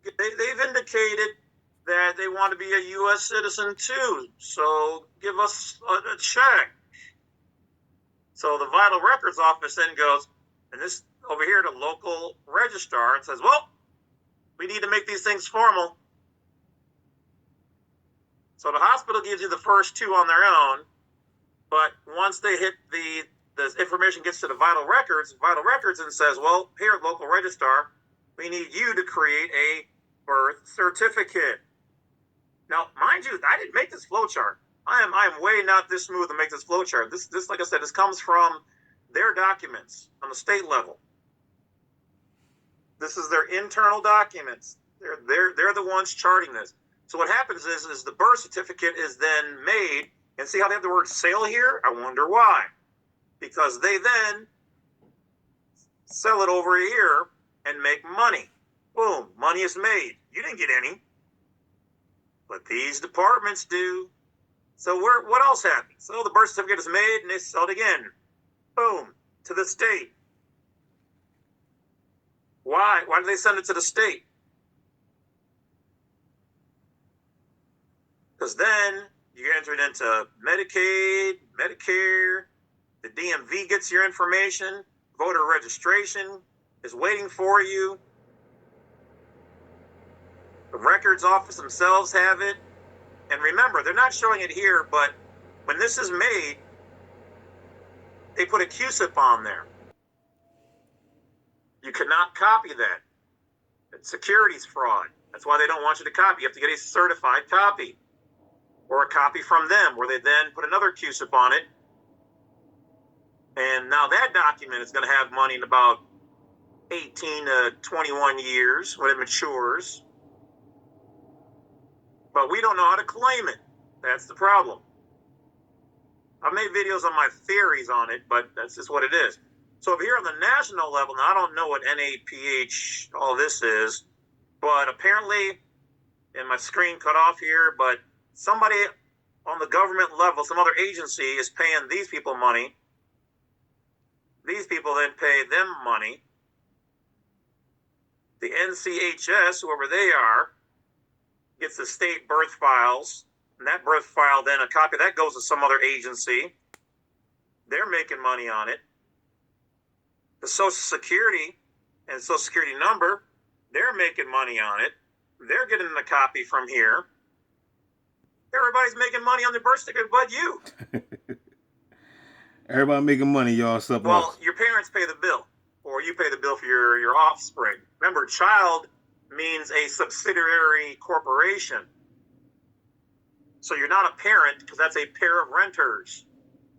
they've indicated that they want to be a U.S. citizen too. So give us a check. So the Vital Records Office then goes, and this over here to local registrar and says, well, we need to make these things formal. So the hospital gives you the first two on their own, but once they hit the information gets to the Vital Records and says, well, here, local registrar, we need you to create a birth certificate. Now, mind you, I didn't make this flowchart. I am way not this smooth to make this flowchart. This, like I said, this comes from their documents on the state level. This is their internal documents. They're the ones charting this. So what happens is the birth certificate is then made, and see how they have the word sale here? I wonder why. Because they then sell it over here and make money. Boom, money is made. You didn't get any, but these departments do. So what else happens? So the birth certificate is made and they sell it again. Boom, to the state. Why? Why do they send it to the state? Because then you enter it into Medicaid, Medicare, the DMV gets your information, voter registration is waiting for you. The records office themselves have it. And remember, they're not showing it here, but when this is made, they put a QSIP on there. You cannot copy that. It's securities fraud. That's why they don't want you to copy. You have to get a certified copy or a copy from them where they then put another QSIP on it. And now that document is going to have money in about 18 to 21 years when it matures. But we don't know how to claim it. That's the problem. I've made videos on my theories on it, but that's just what it is. So over here on the national level, now I don't know what NAPH all this is, but apparently, and my screen cut off here, but somebody on the government level, some other agency is paying these people money. These people then pay them money. The NCHS, whoever they are, gets the state birth files, and that birth file, then a copy of that goes to some other agency. They're making money on it. The Social Security and Social Security number, they're making money on it. They're getting a copy from here. Everybody's making money on the birth certificate but you. Everybody making money, y'all. Except well, us. Your parents pay the bill, or you pay the bill for your offspring. Remember, child means a subsidiary corporation. So you're not a parent because that's a pair of renters.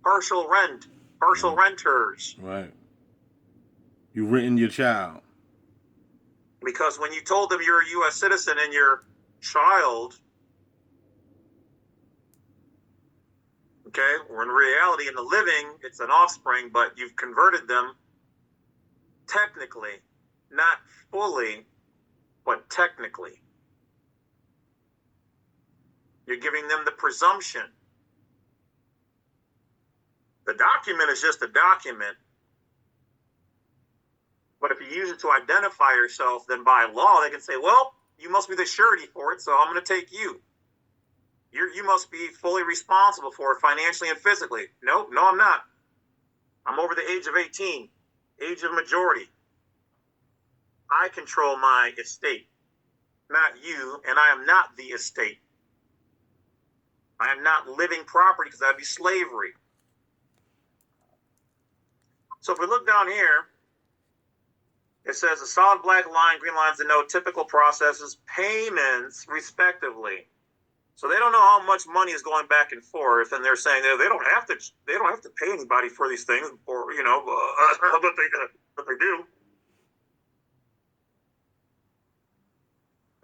Partial renters. Right. You renting your child. Because when you told them you're a U.S. citizen and your child, okay, or in reality, in the living, it's an offspring, but you've converted them technically, not fully, but technically. You're giving them the presumption. The document is just a document. But if you use it to identify yourself, then by law, they can say, well, you must be the surety for it, so I'm going to take you. You must be fully responsible for it financially and physically. No, I'm not. I'm over the age of 18, age of majority. I control my estate, not you, and I am not the estate. I am not living property because that would be slavery. So if we look down here, it says a solid black line, green lines denote typical processes, payments, respectively. So they don't know how much money is going back and forth, and they're saying they don't have to pay anybody for these things, or but they do.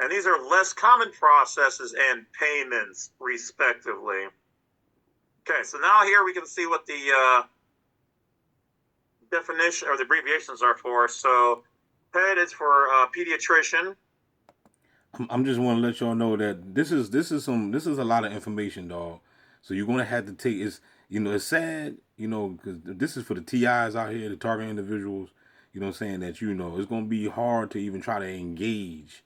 And these are less common processes and payments, respectively. Okay, so now here we can see what the definition or the abbreviations are for. So PED is for pediatrician. I'm just want to let y'all know that this is a lot of information, dog. So you're gonna have to take it's sad, because this is for the TIs out here, the target individuals. You know what I'm saying, that it's gonna be hard to even try to engage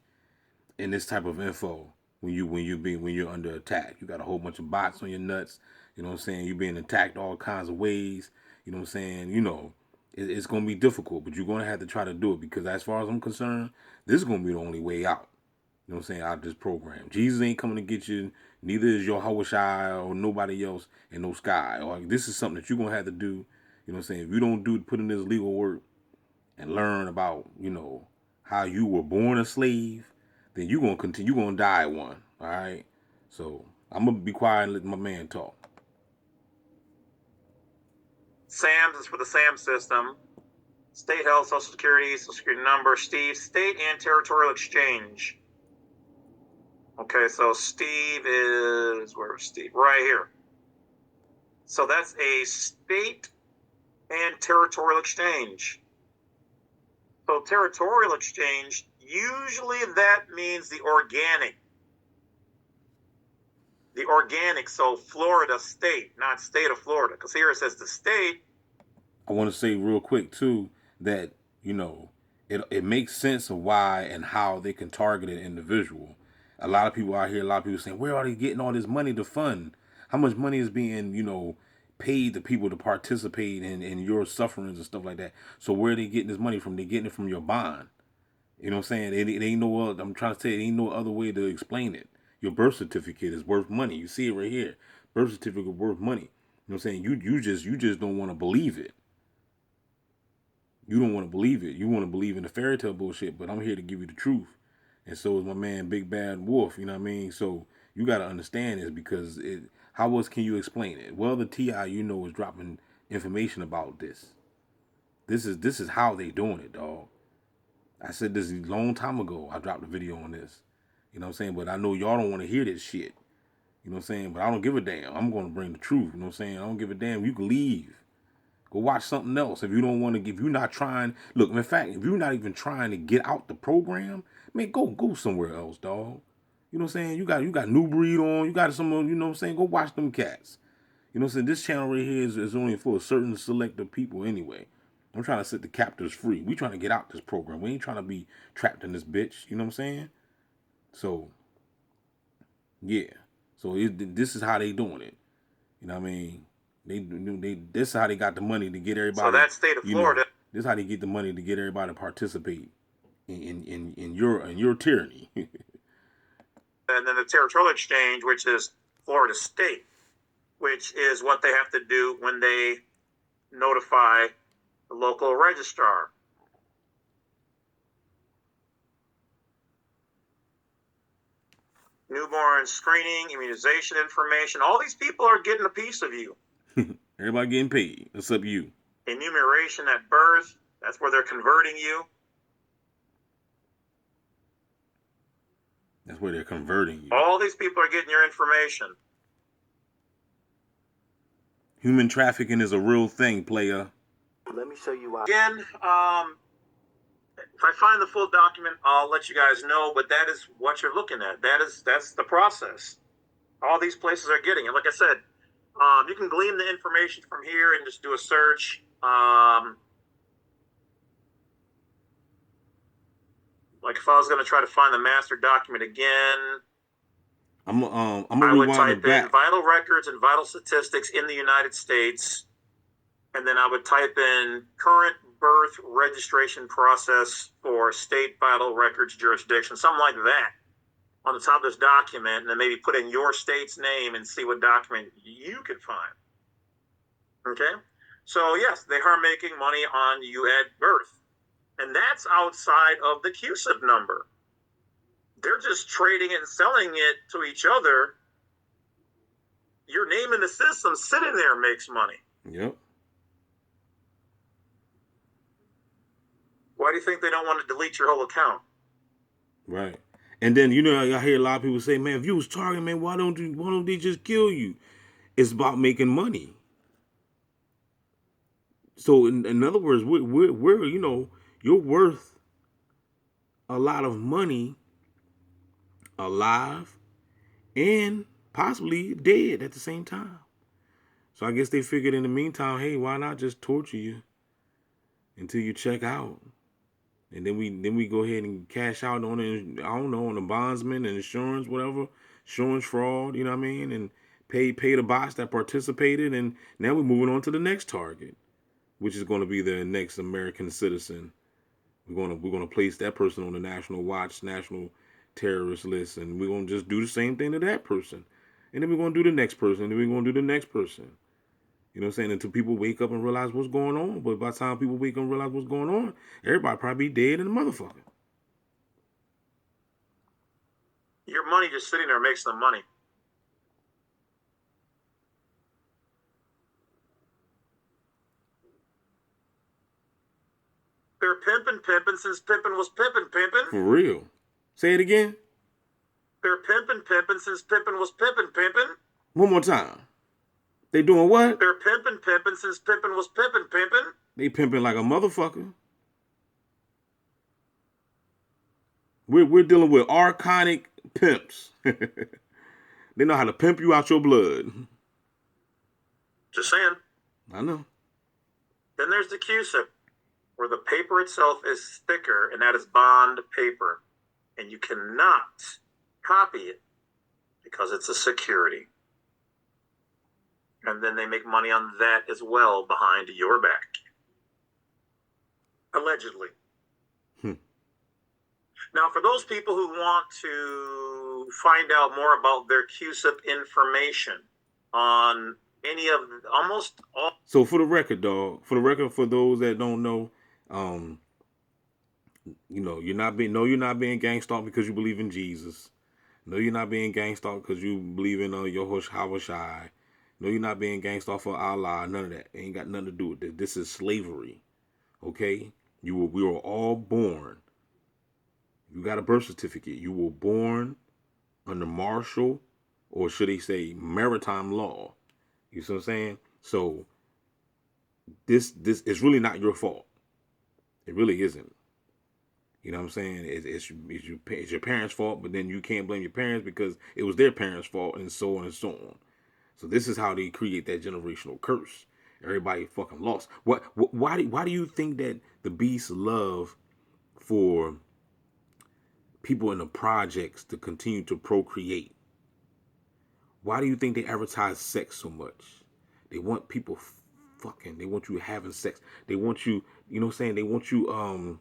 in this type of info when you're under attack. You got a whole bunch of bots on your nuts. You know what I'm saying? You're being attacked all kinds of ways. You know what I'm saying? It's gonna be difficult, but you're gonna have to try to do it because as far as I'm concerned, this is gonna be the only way out. You know what I'm saying? Out of this program. Jesus ain't coming to get you. Neither is your Hawashai or nobody else in no sky. Or this is something that you're gonna have to do. You know what I'm saying? If you don't put in this legal work and learn about, how you were born a slave, then you're gonna continue. You're gonna die one. All right. So I'm gonna be quiet and let my man talk. SAMS is for the SAM system. State health, social security number, Steve, state and territorial exchange. Okay, so Steve where's Steve? Right here. So that's a state and territorial exchange. So territorial exchange, usually that means the organic. The organic, so Florida state, not state of Florida. Because here it says the state. I want to say real quick too that it makes sense of why and how they can target an individual. A lot of people out here, a lot of people saying, where are they getting all this money to fund? How much money is being, paid to people to participate in your sufferings and stuff like that? So where are they getting this money from? They're getting it from your bond. You know what I'm saying? It ain't no other, I'm trying to say it ain't no other way to explain it. Your birth certificate is worth money. You see it right here. Birth certificate worth money. You know what I'm saying? You just don't want to believe it. You don't want to believe it. You want to believe in the fairy tale bullshit, but I'm here to give you the truth. And so is my man Big Bad Wolf, you know what I mean? So you got to understand this because how else can you explain it? Well, the TI, is dropping information about this. This is how they doing it, dog. I said this a long time ago. I dropped a video on this. You know what I'm saying? But I know y'all don't want to hear this shit. You know what I'm saying? But I don't give a damn. I'm going to bring the truth. You know what I'm saying? I don't give a damn. You can leave. Go watch something else. If you don't want to, if you're not trying, look, in fact, if you're not even trying to get out the program, man, go somewhere else, dog. You know what I'm saying? You got New Breed on, you got some, you know what I'm saying? Go watch them cats. You know what I'm saying? This channel right here is only for a certain select of people anyway. I'm trying to set the captives free. We trying to get out this program. We ain't trying to be trapped in this bitch. You know what I'm saying? So, yeah. So this is how they doing it. You know what I mean? This is how they got the money to get everybody. So that state of Florida. This is how they get the money to get everybody to participate in your tyranny. And then the territorial exchange, which is Florida state, which is what they have to do when they notify the local registrar. Newborn screening, immunization information. All these people are getting a piece of you. Everybody getting paid. Except you. Enumeration at birth. That's where they're converting you. That's where they're converting you. All these people are getting your information. Human trafficking is a real thing, player. Let me show you why. Again, if I find the full document, I'll let you guys know, but that is what you're looking at. That's the process. All these places are getting it. Like I said, you can glean the information from here and just do a search. Like if I was going to try to find the master document again, I would type in vital records and vital statistics in the United States, and then I would type in current birth registration process for state vital records jurisdiction, something like that, on the top of this document, and then maybe put in your state's name and see what document you could find. Okay? So yes, they are making money on you at birth. And that's outside of the CUSIP number. They're just trading it and selling it to each other. Your name in the system sitting there makes money. Yep. Why do you think they don't want to delete your whole account? Right. And then, I hear a lot of people say, man, if you was targeting, man, why don't they just kill you? It's about making money. So in other words, we're you're worth a lot of money alive and possibly dead at the same time. So I guess they figured in the meantime, hey, why not just torture you until you check out and then we go ahead and cash out on it. I don't know, on the bondsman and insurance, whatever, insurance fraud. You know what I mean? And pay the bots that participated, and now we're moving on to the next target, which is going to be the next American citizen. We're gonna place that person on the national watch, national terrorist list, and we're gonna just do the same thing to that person, and then we're gonna do the next person, and then we're gonna do the next person. You know what I'm saying? Until people wake up and realize what's going on. But by the time people wake up and realize what's going on, everybody probably be dead in the motherfucker. Your money just sitting there makes them money. They're pimping since pimping was pimping. For real. Say it again. They're pimping since pimping was pimping. One more time. They doing what? They're pimping since pimping was pimping. They pimping like a motherfucker. We're dealing with archonic pimps. They know how to pimp you out your blood. Just saying. I know. Then there's the QSIP, where the paper itself is thicker, and that is bond paper. And you cannot copy it because it's a security. And then they make money on that as well behind your back. Allegedly. Now, for those people who want to find out more about their QSIP information on any of almost all. So for the record, dog, for those that don't know, you're not being gangstalked because you believe in Jesus. No, you're not being gangstalked because you believe in Yahushua Havashai. No, you're not being gangstalked for Allah. None of that. It ain't got nothing to do with this. This is slavery. Okay? We were all born. You got a birth certificate. You were born under martial, or should they say maritime law. You see what I'm saying? So this is really not your fault. It really isn't. You know what I'm saying? It's your parents' fault, but then you can't blame your parents because it was their parents' fault, and so on and so on. So this is how they create that generational curse. Everybody fucking lost. Why do you think that the beasts love for people in the projects to continue to procreate? Why do you think they advertise sex so much? They want people fucking. They want you having sex. They want you, you know what I'm saying? They want you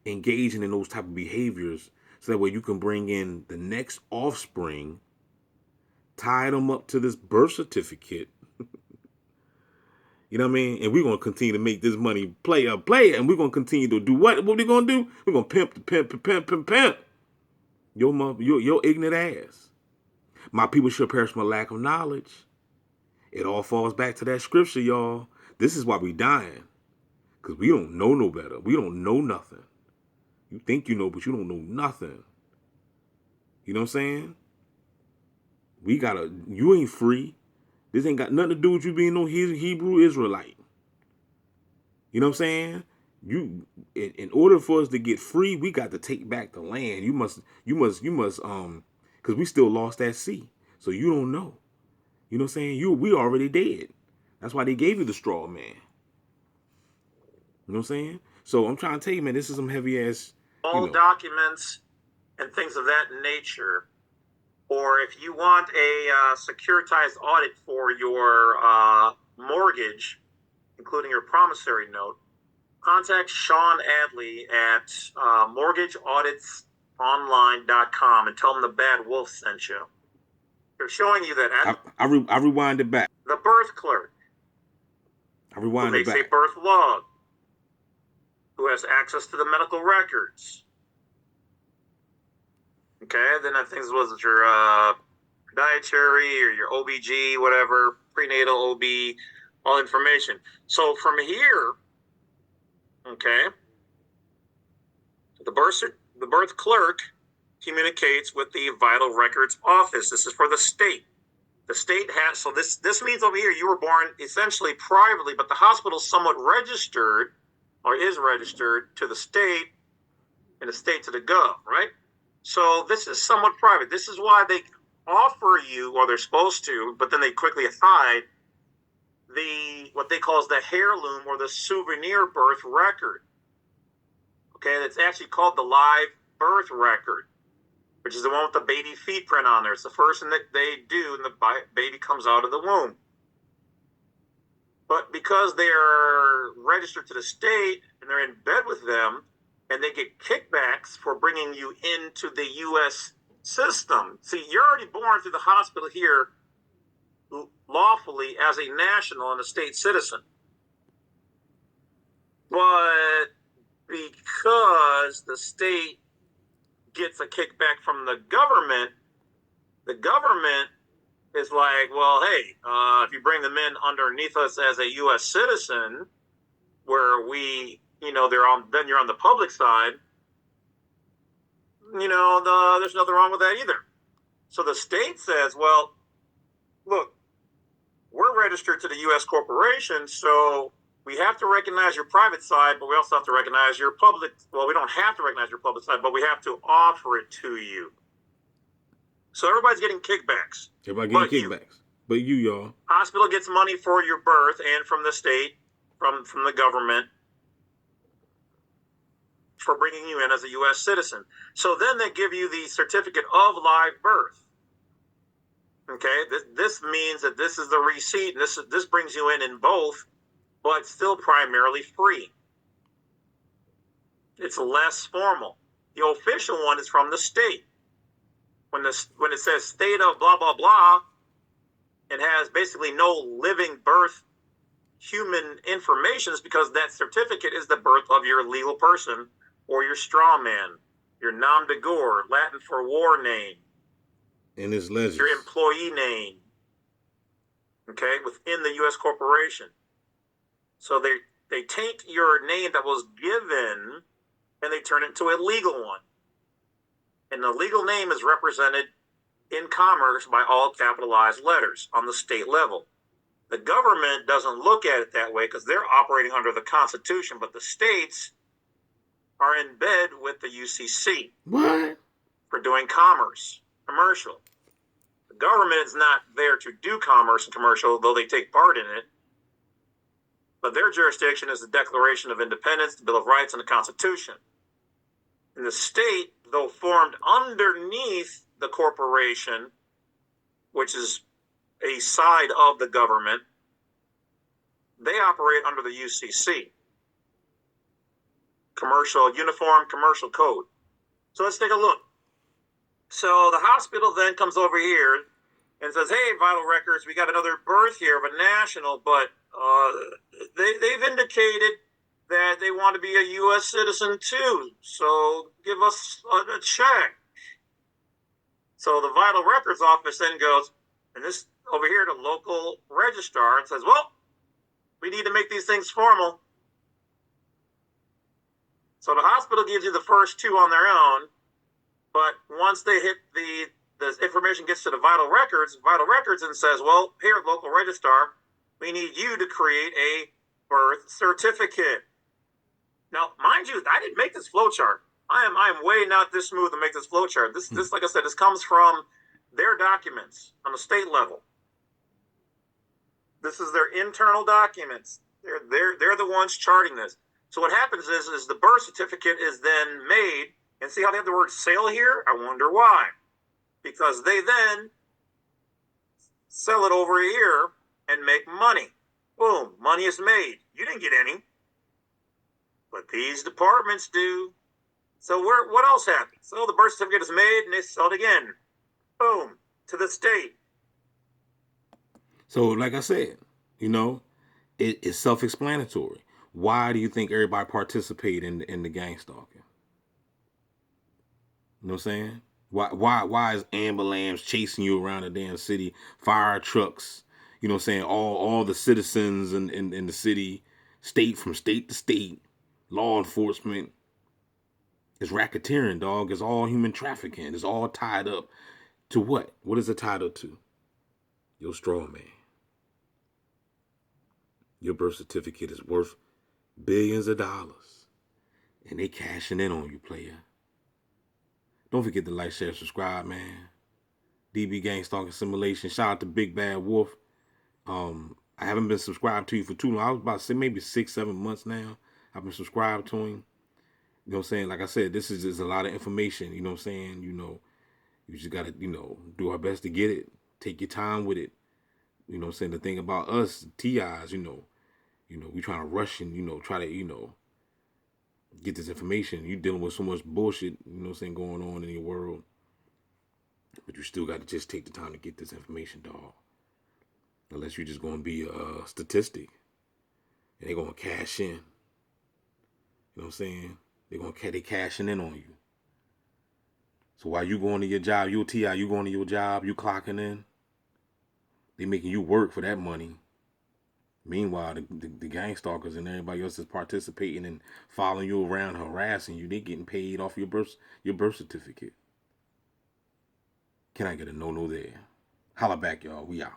engaging in those type of behaviors so that way you can bring in the next offspring, tie them up to this birth certificate. You know what I mean? And we're going to continue to make this money play, and we're going to continue to do what? What we going to do? We're going to pimp. Your ignorant ass. My people shall perish from a lack of knowledge. It all falls back to that scripture, y'all. This is why we dying. Because we don't know no better. We don't know nothing. You think you know, but you don't know nothing. You know what I'm saying? You ain't free. This ain't got nothing to do with you being no Hebrew Israelite. You know what I'm saying? In order for us to get free, we got to take back the land. You must, because we still lost that sea. So you don't know. You know what I'm saying? We already dead. That's why they gave you the straw man. You know what I'm saying? So I'm trying to tell you, man, this is some heavy ass. All documents and things of that nature. Or if you want a securitized audit for your mortgage, including your promissory note, contact Sean Adley at mortgageauditsonline.com and tell them the Bad Wolf sent you. They're showing you that. I rewind it back. The birth clerk. I rewind it back. Who makes a birth log. Who has access to the medical records. Okay, then I think this was your dietary or your OBG, whatever, prenatal OB, all information. So from here, okay, the birth clerk communicates with the Vital Records Office. This is for the state. The state has, so this means over here you were born essentially privately, but the hospital's somewhat registered or is registered to the state and the state to the gov, right? So this is somewhat private. This is why they offer you, or they're supposed to, but then they quickly hide what they call the heirloom or the souvenir birth record. Okay, it's actually called the live birth record, which is the one with the baby feet print on there. It's the first thing that they do, and the baby comes out of the womb. But because they are registered to the state and they're in bed with them, and they get kickbacks for bringing you into the U.S. system. See, you're already born through the hospital here lawfully as a national and a state citizen. But because the state gets a kickback from the government is like, well, hey, if you bring them in underneath us as a U.S. citizen, where we, then you're on the public side, there's nothing wrong with that either. So the state says, well, look, we're registered to the U.S. corporation, so we have to recognize your private side, but we also have to recognize your public. Well, we don't have to recognize your public side, but we have to offer it to you. So everybody's getting kickbacks. Everybody getting kickbacks. But you, y'all. Hospital gets money for your birth and from the state, from the government, for bringing you in as a U.S. citizen. So then they give you the certificate of live birth. Okay, this means that this is the receipt, and this brings you in both, but still primarily free. It's less formal. The official one is from the state. When it says state of blah blah blah, it has basically no living birth human information, is because that certificate is the birth of your legal person or your straw man, your nom de guerre, Latin for war name. And his legends. Your employee name, okay, within the U.S. corporation. So they take your name that was given and they turn it into a legal one. And the legal name is represented in commerce by all capitalized letters on the state level. The government doesn't look at it that way because they're operating under the Constitution, but the states are in bed with the UCC. What? For doing commercial. The government is not there to do commerce and commercial, though they take part in it. But their jurisdiction is the Declaration of Independence, the Bill of Rights, and the Constitution. In the state, though formed underneath the corporation, which is a side of the government, they operate under the UCC, Uniform Commercial Code. So let's take a look. So the hospital then comes over here and says, hey, Vital Records, we got another birth here of a national, but they've indicated that they want to be a U.S. citizen too, so give us a check. So the Vital Records office then goes, and this over here to local registrar, and says, well, we need to make these things formal. So the hospital gives you the first two on their own, but once they hit the information gets to the Vital Records and says, well, here, local registrar, we need you to create a birth certificate. Now, mind you, I didn't make this flowchart. I am way not this smooth to make this flowchart. This, like I said, this comes from their documents on the state level. This is their internal documents. They're the ones charting this. So what happens is the birth certificate is then made, and see how they have the word sale here? I wonder why. Because they then sell it over here and make money. Boom, money is made. You didn't get any, but these departments do. So what else happens? So the birth certificate is made and they sell it again. Boom, to the state. So like I said, it's self-explanatory. Why do you think everybody participate in the gangstalking? You know what I'm saying? Why is ambulance chasing you around the damn city? Fire trucks, you know what I'm saying? All the citizens in the city, from state to state, law enforcement. It's racketeering, dog. It's all human trafficking. It's all tied up to what? What is it tied up to? Your straw man. Your birth certificate is worth billions of dollars. And they cashing in on you, player. Don't forget to like, share, subscribe, man. DB Gangstalking Simulation. Shout out to Big Bad Wolf. I haven't been subscribed to you for too long. I was about to say maybe 6-7 months now. I've been subscribed to him. You know what I'm saying? Like I said, this is just a lot of information. You know what I'm saying? You just gotta, do our best to get it. Take your time with it. You know what I'm saying? The thing about us, TIs, we trying to rush and, try to, get this information. You dealing with so much bullshit, going on in your world. But you still got to just take the time to get this information, dog. Unless you're just going to be a statistic. And they're going to cash in. You know what I'm saying? They cashing in on you. So while you going to your job, you a TI, you going to your job, you clocking in. They making you work for that money. Meanwhile, the gang stalkers and everybody else is participating and following you around, harassing you. They getting paid off your birth certificate. Can I get a no there? Holla back, y'all. We out.